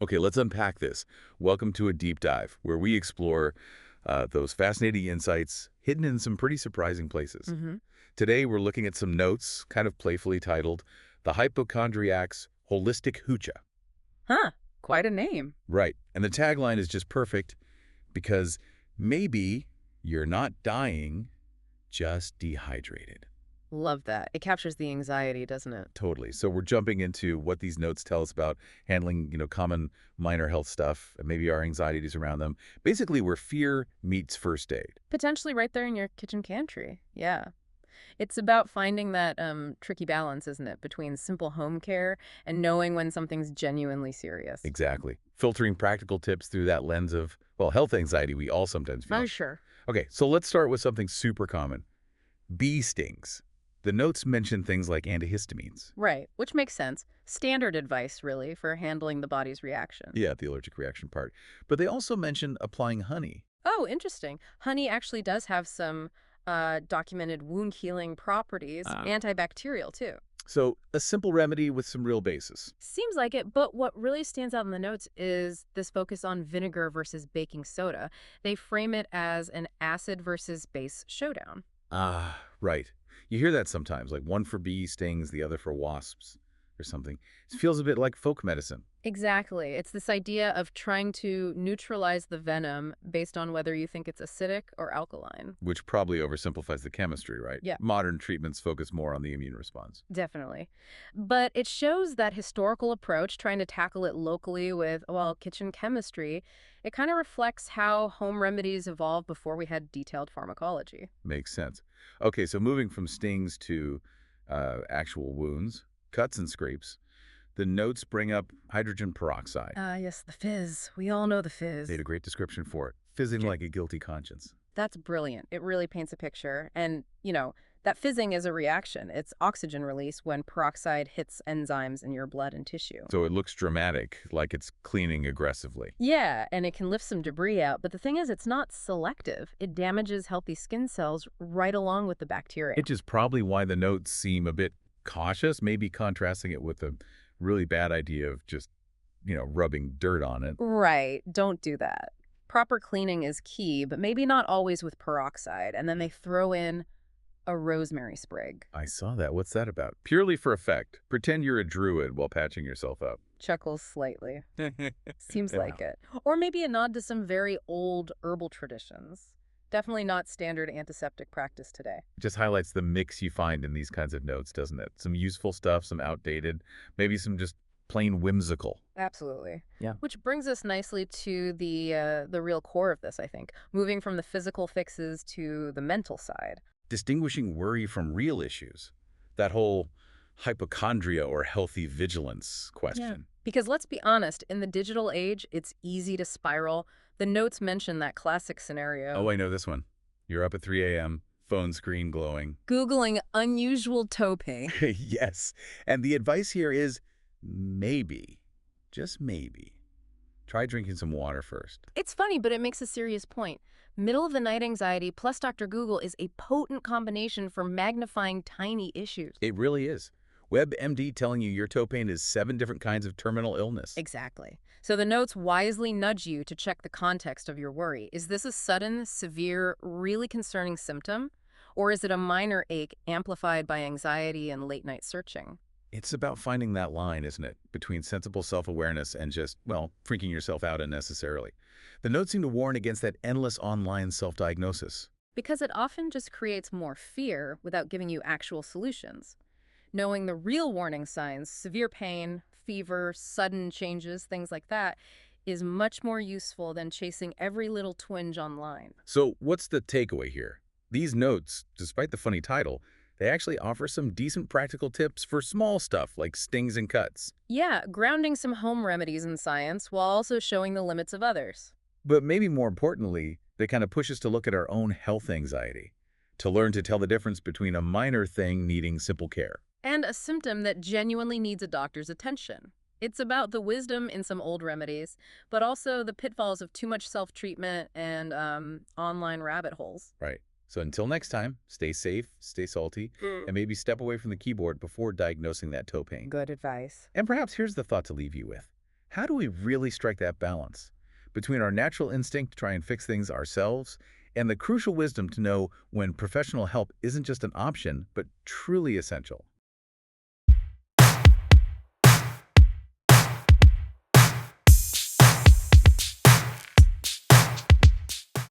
Okay, let's unpack this. Welcome to a deep dive where we explore those fascinating insights hidden in some pretty surprising places. Hmm. Today, we're looking at some notes, kind of playfully titled, The Hypochondriacs Holistic Hoocha. Huh. Quite a name. Right, and the tagline is just perfect because maybe you're not dying, just dehydrated. Love that. It captures the anxiety, doesn't it? Totally. So we're jumping into what these notes tell us about handling, common minor health stuff and maybe our anxieties around them. Basically, where fear meets first aid. Potentially right there in your kitchen pantry. Yeah. It's about finding that tricky balance, isn't it, between simple home care and knowing when something's genuinely serious. Exactly. Filtering practical tips through that lens of, well, health anxiety we all sometimes Oh, feel. sure. Okay, so let's start with something super common. Bee stings. The notes mention things like antihistamines. Right, which makes sense. Standard advice, really, for handling the body's reaction. Yeah, the allergic reaction part. But they also mention applying honey. Oh, interesting. Honey actually does have some documented wound healing properties, antibacterial too. So a simple remedy with some real basis. Seems like it, but what really stands out in the notes is this focus on vinegar versus baking soda. They frame it as an acid versus base showdown. Ah, right. You hear that sometimes, like one for bee stings, the other for wasps or something. It feels a bit like folk medicine, Exactly. It's this idea of trying to neutralize the venom based on whether you think it's acidic or alkaline. which probably oversimplifies the chemistry, right? Yeah. Modern treatments focus more on the immune response. Definitely. But it shows that historical approach, trying to tackle it locally with, well, kitchen chemistry, it kind of reflects how home remedies evolved before we had detailed pharmacology. Makes sense. Okay, so moving from stings to actual wounds, cuts and scrapes, the notes bring up hydrogen peroxide. Ah, yes, the fizz. We all know the fizz. They had a great description for it, fizzing like a guilty conscience. That's brilliant. It really paints a picture. And, that fizzing is a reaction. It's oxygen release when peroxide hits enzymes in your blood and tissue. So it looks dramatic, like it's cleaning aggressively. Yeah, and it can lift some debris out. But the thing is, it's not selective. It damages healthy skin cells right along with the bacteria. Which is probably why the notes seem a bit cautious, maybe contrasting it with a really bad idea of just, rubbing dirt on it. Right. Don't do that. Proper cleaning is key, but maybe not always with peroxide. And then they throw in a rosemary sprig. I saw that. What's that about? Purely for effect. Pretend you're a druid while patching yourself up. Chuckles slightly. Seems Yeah. like it. Or maybe a nod to some very old herbal traditions. Definitely not standard antiseptic practice today. Just highlights the mix you find in these kinds of notes, doesn't it? Some useful stuff, some outdated, maybe some just plain whimsical. Absolutely. Yeah. Which brings us nicely to the real core of this, I think. Moving from the physical fixes to the mental side. Distinguishing worry from real issues. That whole hypochondria or healthy vigilance question. Because let's be honest, in the digital age, it's easy to spiral. The notes mention that classic scenario. Oh, I know this one. You're up at 3 a.m., phone screen glowing. Googling unusual toe pain. Yes. And the advice here is maybe, just maybe, try drinking some water first. It's funny, but it makes a serious point. Middle of the night anxiety plus Dr. Google is a potent combination for magnifying tiny issues. It really is. WebMD telling you your toe pain is 7 different kinds of terminal illness. Exactly. So the notes wisely nudge you to check the context of your worry. Is this a sudden, severe, really concerning symptom? Or is it a minor ache amplified by anxiety and late-night searching? It's about finding that line, isn't it, between sensible self-awareness and just, well, freaking yourself out unnecessarily. The notes seem to warn against that endless online self-diagnosis. Because it often just creates more fear without giving you actual solutions. Knowing the real warning signs, severe pain, fever, sudden changes, things like that, is much more useful than chasing every little twinge online. So what's the takeaway here? These notes, despite the funny title, they actually offer some decent practical tips for small stuff like stings and cuts. Yeah, grounding some home remedies in science while also showing the limits of others. But maybe more importantly, they kind of push us to look at our own health anxiety, to learn to tell the difference between a minor thing needing simple care. And a symptom that genuinely needs a doctor's attention. It's about the wisdom in some old remedies, but also the pitfalls of too much self-treatment and online rabbit holes. Right. So until next time, stay safe, stay salty, and maybe step away from the keyboard before diagnosing that toe pain. Good advice. And perhaps here's the thought to leave you with. How do we really strike that balance between our natural instinct to try and fix things ourselves and the crucial wisdom to know when professional help isn't just an option, but truly essential?